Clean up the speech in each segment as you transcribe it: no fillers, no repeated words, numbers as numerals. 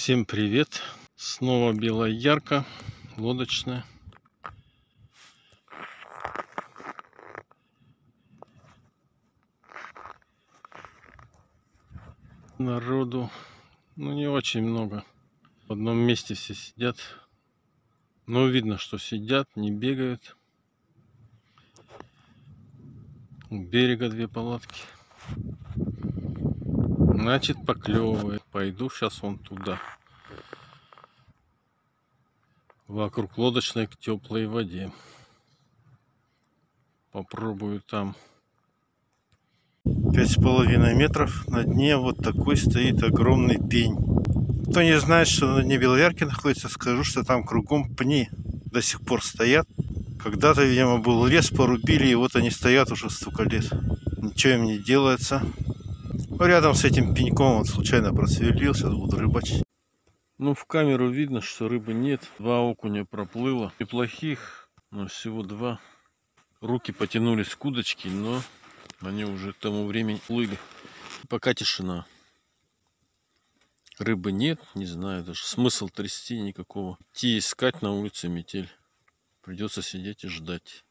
Всем привет! Снова белая ярко, лодочная. Народу, не очень много. В одном месте все сидят. Но видно, что сидят, не бегают. У берега две палатки. Значит, поклевывает. Пойду сейчас вон туда. Вокруг лодочной к теплой воде. Попробую там. 5,5 метров. На дне вот такой стоит огромный пень. Кто не знает, что на дне Белоярки находится, скажу, что там кругом пни до сих пор стоят. Когда-то, видимо, был лес, порубили, и вот они стоят уже столько лет. Ничего им не делается. Рядом с этим пеньком вот случайно просверлил, сейчас буду рыбачить. В камеру видно, что рыбы нет. 2 окуня проплыло. Неплохих, но всего 2. Руки потянулись к удочке, но они уже к тому времени плыли. Пока тишина. Рыбы нет, не знаю даже. Смысл трясти никакого. Идти искать, на улице метель. Придется сидеть и ждать.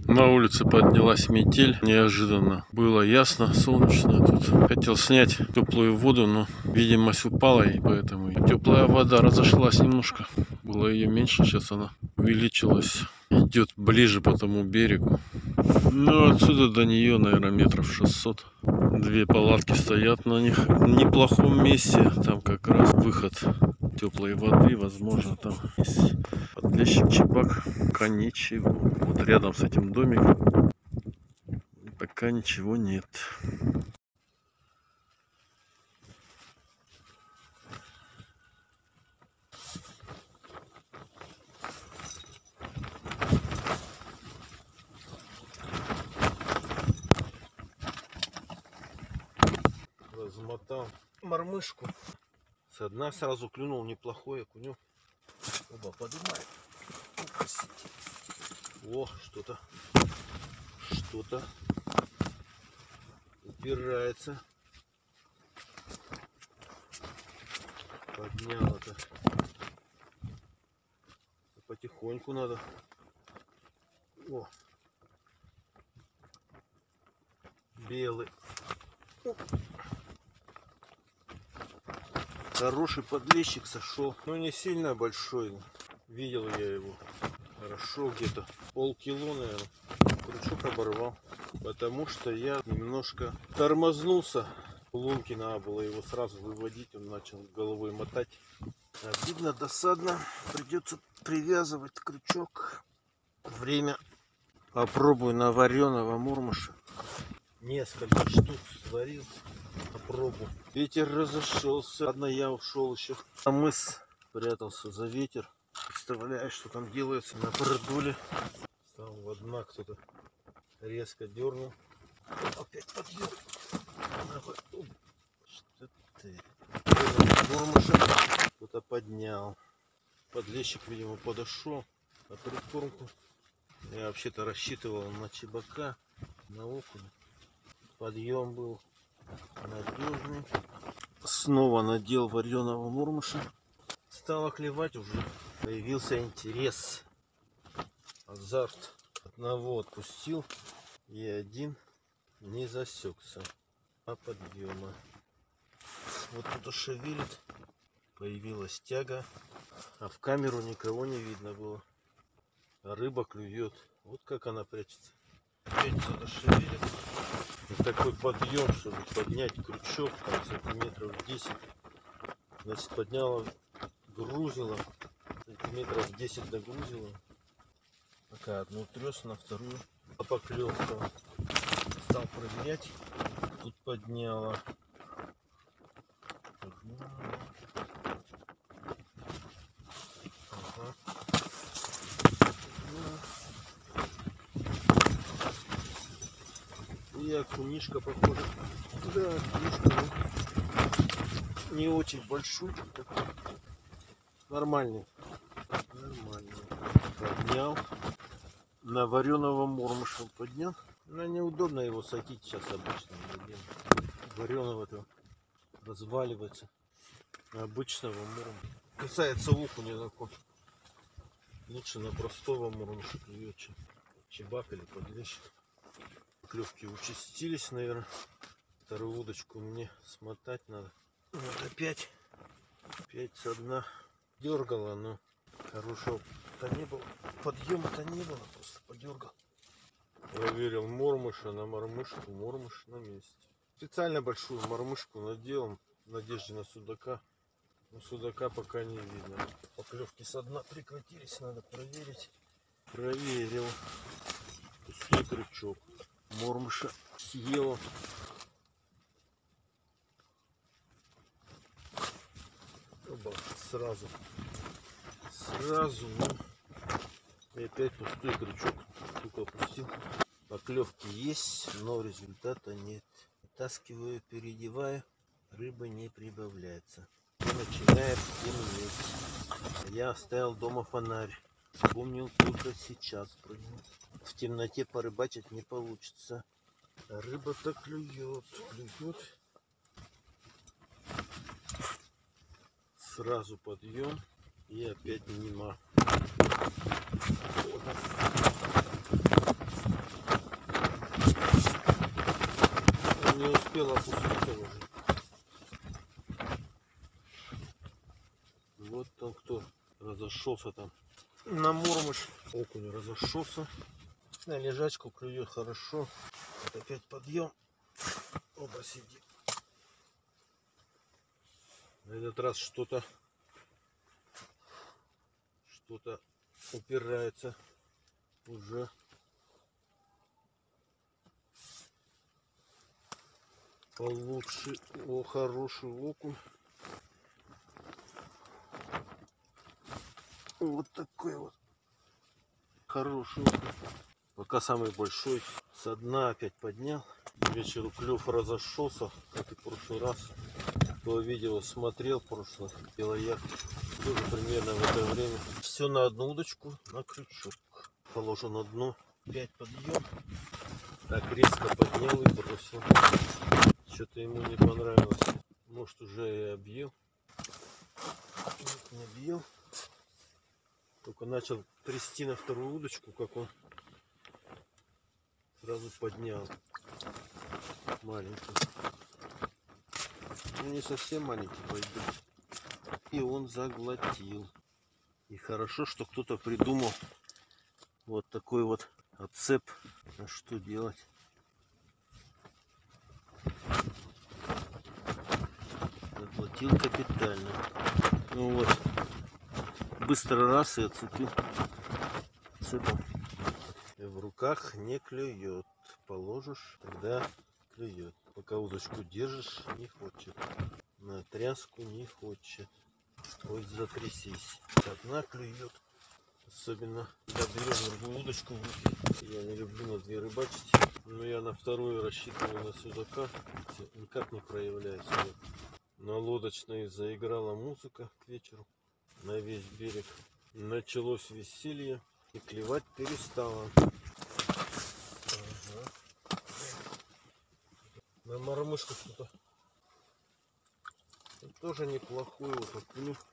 На улице поднялась метель. Неожиданно. Было ясно, солнечно тут. Хотел снять теплую воду, но видимость упала, и поэтому теплая вода разошлась немножко. Было ее меньше, сейчас она увеличилась. Идет ближе по тому берегу. Отсюда до нее, наверное, метров 600. 2 палатки стоят на них. В неплохом месте. Там как раз выход теплой воды. Возможно, там есть подлещик, чебак. Пока ничего. Вот рядом с этим домиком пока ничего нет. Размотал мормышку. Со дна сразу клюнул неплохой окунек. Оба, поднимает. О, что-то упирается. Поднял это. Потихоньку надо. О, белый. Хороший подлещик сошел. Не сильно большой. Видел я его. Хорошо, где-то полкило, наверное. Крючок оборвал. Потому что я немножко тормознулся. В лунке надо было его сразу выводить. Он начал головой мотать. Обидно, досадно. Придется привязывать крючок. Время. Попробую на вареного мурмыша. Несколько штук сварил. Попробую. Ветер разошелся. Ладно, я ушел еще. А мыс прятался за ветер. Представляю, что там делается на продуле. Стал во дна, кто-то резко дернул. Опять подъем. Что ты? Мурмыша кто-то поднял. Подлещик, видимо, подошел. А прикормку я вообще-то рассчитывал на чебака, на окуня. Подъем был надежный. Снова надел вареного мурмыша. Стало клевать уже. Появился интерес. Азарт. Одного отпустил. И один не засекся. А подъема. Вот тут шевелит. Появилась тяга. А в камеру никого не видно было. А рыба клюет. Вот как она прячется. Опять кто-то шевелит. И такой подъем, чтобы поднять крючок, там сантиметров 10. Значит, подняла, грузила. Сантиметров 10 догрузила. Пока одну трёс, на вторую поклевка. Стал проверять. Тут подняла. Ага. И окунишка похоже. Да, окунишка, не очень большой. Нормальный. Поднял. На вареного мурмыша поднял. Неудобно его садить сейчас обычно. Вареного-то разваливается. Обычного мурома. Касается окуня такой. Лучше на простого муромыша клюет, чем чебак или подлещик. Клевки участились, наверное. Вторую удочку мне смотать надо. Вот опять со дна дергала, но хорошего-то не было. Подъема-то не было, просто подергал. Проверил мормыша на мормышку, мормыш на месте. Специально большую мормышку надел в надежде на судака. Но судака пока не видно. Поклевки со дна прекратились, надо проверить. Проверил. Пустой крючок. Мормыша съела. Оба, сразу, ну, и опять пустой крючок, только опустил. Поклевки есть, но результата нет. Вытаскиваю, переодеваю, рыба не прибавляется. И начинает темнеть. Я оставил дома фонарь, вспомнил только сейчас про него. В темноте порыбачить не получится. А рыба-то клюет. Сразу подъем и опять нема. Он не успел опуститься уже. Вот там кто разошелся там. На мормыш окунь разошелся. На лежачку клюет хорошо. Вот опять подъем. Оба сидит. На этот раз что-то упирается уже. Получше. О, хороший окунь. Вот такой вот хороший окунь. Пока самый большой. Со дна опять поднял. К вечеру клев разошелся, как и в прошлый раз. Кто видео смотрел прошлое, белояр, тоже примерно в это время. Все на одну удочку, на крючок. Положу на дно. 5 подъем. Так резко поднял и бросил. Что-то ему не понравилось. Может, уже и объел. Не объел. Только начал трясти на вторую удочку, как он сразу поднял. Маленький. Ну, не совсем маленький пойдет. И он заглотил. И хорошо, что кто-то придумал вот такой вот отцеп. А что делать? Заглотил капитально. Ну вот. Быстро раз и отцепил цепом. И в руках не клюет. Положишь, тогда клюет. Пока удочку держишь, не хочет. На тряску не хочет. Хоть затрясись. Одна клюет. Особенно, когда берешь другую удочку в руки. Я не люблю на 2 рыбачить. Но я на вторую рассчитываю на судака. Никак не проявляется. На лодочной заиграла музыка к вечеру. На весь берег. Началось веселье. И клевать перестало. Ага. На мормышку что-то тоже неплохой вот клюв.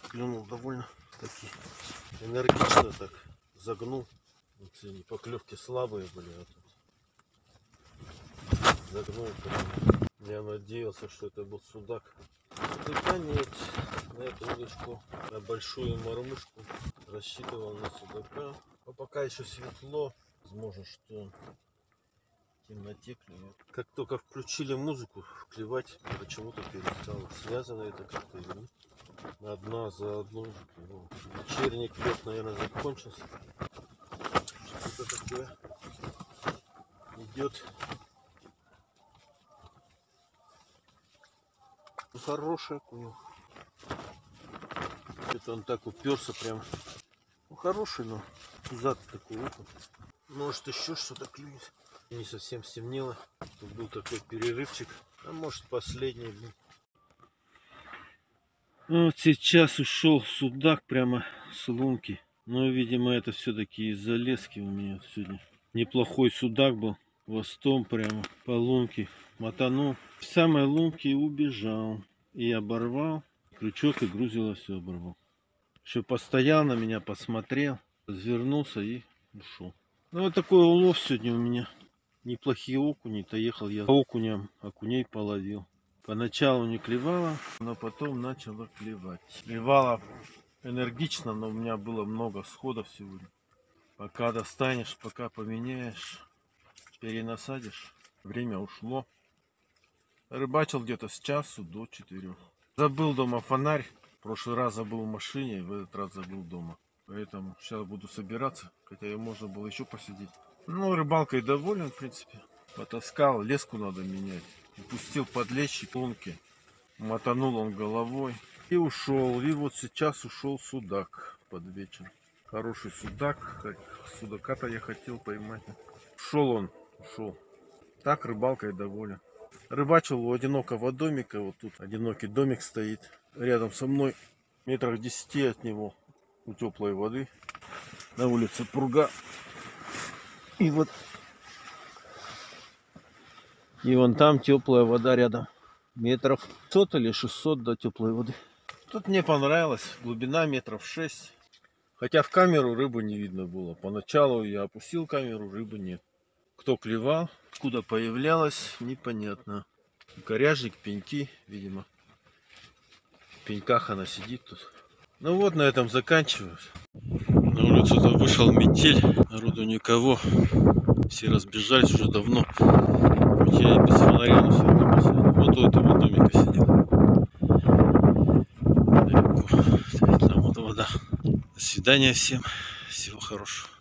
Клюнул довольно таки энергично, так загнул. Вот поклевки слабые были, а тут загнул прямо. Я надеялся, что это был судак. Судака нет. На эту удочку, на большую мормышку рассчитывал на судака. Но пока еще светло, возможно, что в темноте клюет. Как только включили музыку, клевать почему-то перестало. Связано это как-то или нет? Одна за одну. Вечерний клев, наверное, закончился. Что-то такое идет. Ну, хорошая клюв. Это он так уперся прям. Ну, хороший, но зад такой окунь. Может, еще что-то клюет. Не совсем стемнело. Тут был такой перерывчик. А может, последний был. Вот сейчас ушел судак прямо с лунки. Но, видимо, это все-таки из-за лески у меня сегодня. Неплохой судак был. хвостом прямо по лунке мотанул. В самой лунке и убежал. И оборвал. Крючок и грузило все оборвал. Еще постоял на меня, посмотрел, развернулся и ушел. Ну вот такой улов сегодня у меня. Неплохие окуни. Доехал я окуням, окуней половил. Поначалу не клевало, но потом начало клевать. Клевало энергично, но у меня было много сходов сегодня. Пока достанешь, пока поменяешь, перенасадишь, время ушло. Рыбачил где-то с часу до 4. Забыл дома фонарь. В прошлый раз забыл в машине, в этот раз забыл дома. Поэтому сейчас буду собираться, хотя и можно было еще посидеть. Ну, рыбалкой доволен, в принципе. Потаскал, леску надо менять. Упустил подлещик лунки. Мотанул он головой и ушел. И вот сейчас ушел судак под вечер. Хороший судак. Судака-то я хотел поймать. Ушел он, ушел. Так рыбалкой доволен. Рыбачил у одинокого домика. Вот тут одинокий домик стоит. Рядом со мной, метрах 10 от него, у теплой воды. На улице пруга. И вот. И вон там теплая вода рядом. Метров 500 или 600 до теплой воды. Тут мне понравилось. Глубина метров 6. Хотя в камеру рыбы не видно было. Поначалу я опустил камеру, рыбы нет. Кто клевал, откуда появлялась, непонятно. Коряжик, пеньки, видимо. В пеньках она сидит тут. Ну вот, на этом заканчиваю. На улицу-то вышел метель. Народу никого. Все разбежались уже давно. Я без фонаря, но все равно посидел. Вот у этого домика сидел. Далеко. Там вот вода. До свидания всем. Всего хорошего.